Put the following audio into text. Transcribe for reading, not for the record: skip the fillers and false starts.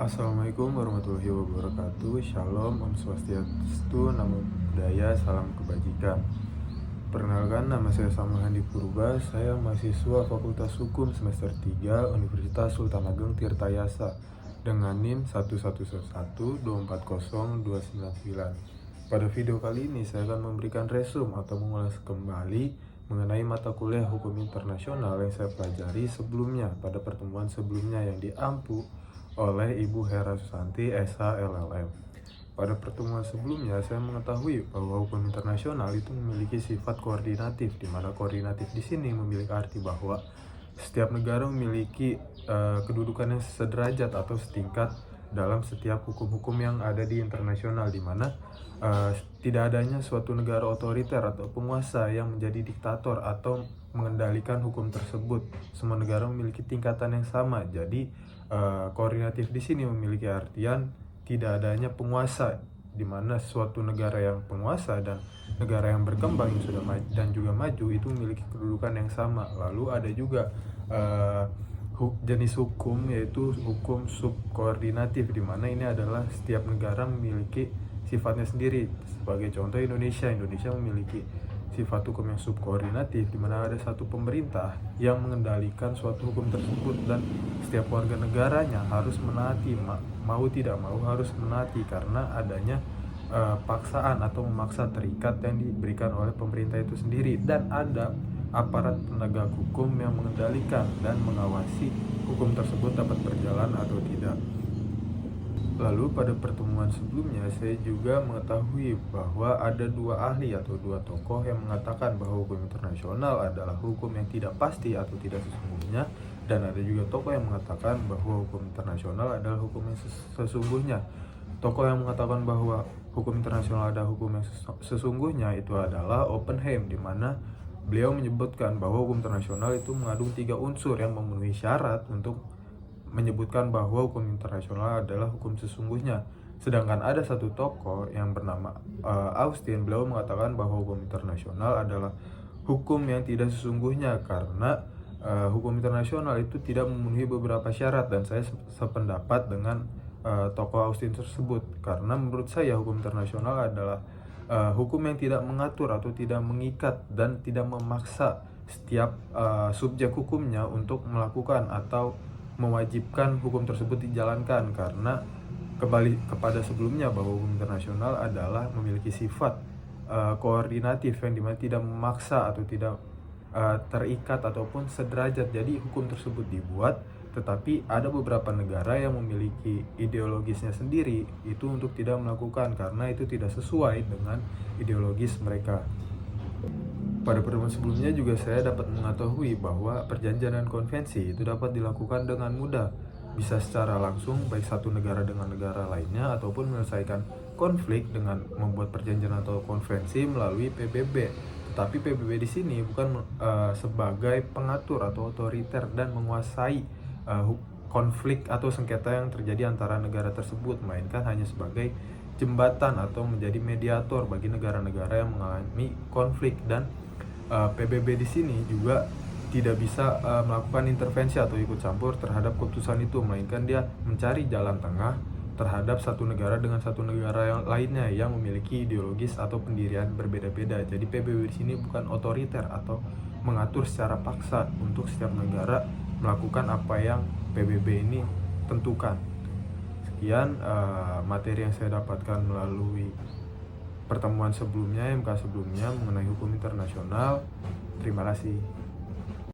Assalamualaikum warahmatullahi wabarakatuh. Shalom, Om Swastiastu, Namo Buddhaya, Salam Kebajikan. Perkenalkan, nama saya Samuel Handi Purba. Saya mahasiswa Fakultas Hukum semester 3 Universitas Sultan Ageng Tirtayasa dengan NIM 111124029. Pada video kali ini saya akan memberikan resume atau mengulas kembali mengenai mata kuliah hukum internasional yang saya pelajari sebelumnya pada pertemuan sebelumnya yang diampu oleh Ibu Hera Susanti, SH LLM. Pada pertemuan sebelumnya, saya mengetahui bahwa hukum internasional itu memiliki sifat koordinatif, di mana koordinatif di sini memiliki arti bahwa setiap negara memiliki kedudukan yang sederajat atau setingkat dalam setiap hukum-hukum yang ada di internasional, di mana tidak adanya suatu negara otoriter atau penguasa yang menjadi diktator atau mengendalikan hukum tersebut. Semua negara memiliki tingkatan yang sama. Jadi koordinatif di sini memiliki artian tidak adanya penguasa, di mana suatu negara yang penguasa dan negara yang berkembang yang sudah dan juga maju itu memiliki kedudukan yang sama. Lalu ada juga jenis hukum, yaitu hukum subkoordinatif, di mana ini adalah setiap negara memiliki sifatnya sendiri. Sebagai contoh, Indonesia memiliki sifat hukum yang subkoordinatif, di mana ada satu pemerintah yang mengendalikan suatu hukum tersebut dan setiap warga negaranya harus menaati, mau tidak mau harus menaati, karena adanya paksaan atau memaksa terikat yang diberikan oleh pemerintah itu sendiri, dan ada aparat penegak hukum yang mengendalikan dan mengawasi hukum tersebut dapat berjalan atau tidak. Lalu pada pertemuan sebelumnya saya juga mengetahui bahwa ada dua ahli atau dua tokoh yang mengatakan bahwa hukum internasional adalah hukum yang tidak pasti atau tidak sesungguhnya, dan ada juga tokoh yang mengatakan bahwa hukum internasional adalah hukum yang sesungguhnya. Tokoh yang mengatakan bahwa hukum internasional adalah hukum yang sesungguhnya itu adalah Oppenheim, di mana beliau menyebutkan bahwa hukum internasional itu mengandung 3 unsur yang memenuhi syarat untuk menyebutkan bahwa hukum internasional adalah hukum sesungguhnya. Sedangkan ada satu tokoh yang bernama Austin, beliau mengatakan bahwa hukum internasional adalah hukum yang tidak sesungguhnya, karena hukum internasional itu tidak memenuhi beberapa syarat, dan saya sependapat dengan tokoh Austin tersebut, karena menurut saya hukum internasional adalah hukum yang tidak mengatur atau tidak mengikat dan tidak memaksa setiap subjek hukumnya untuk melakukan atau mewajibkan hukum tersebut dijalankan, karena kembali kepada sebelumnya bahwa hukum internasional adalah memiliki sifat koordinatif yang dimana tidak memaksa atau tidak terikat ataupun sederajat. Jadi hukum tersebut dibuat, tetapi ada beberapa negara yang memiliki ideologisnya sendiri itu untuk tidak melakukan, karena itu tidak sesuai dengan ideologis mereka. Pada pertemuan sebelumnya juga saya dapat mengetahui bahwa perjanjian dan konvensi itu dapat dilakukan dengan mudah, bisa secara langsung baik satu negara dengan negara lainnya, ataupun menyelesaikan konflik dengan membuat perjanjian atau konvensi melalui PBB. Tetapi PBB di sini bukan sebagai pengatur atau otoriter dan menguasai konflik atau sengketa yang terjadi antara negara tersebut, melainkan hanya sebagai jembatan atau menjadi mediator bagi negara-negara yang mengalami konflik. Dan PBB di sini juga tidak bisa melakukan intervensi atau ikut campur terhadap keputusan itu, melainkan dia mencari jalan tengah terhadap satu negara dengan satu negara yang lainnya yang memiliki ideologis atau pendirian berbeda-beda. Jadi PBB di sini bukan otoriter atau mengatur secara paksa untuk setiap negara melakukan apa yang PBB ini tentukan. Sekian materi yang saya dapatkan melalui pertemuan sebelumnya, MK sebelumnya mengenai hukum internasional. Terima kasih.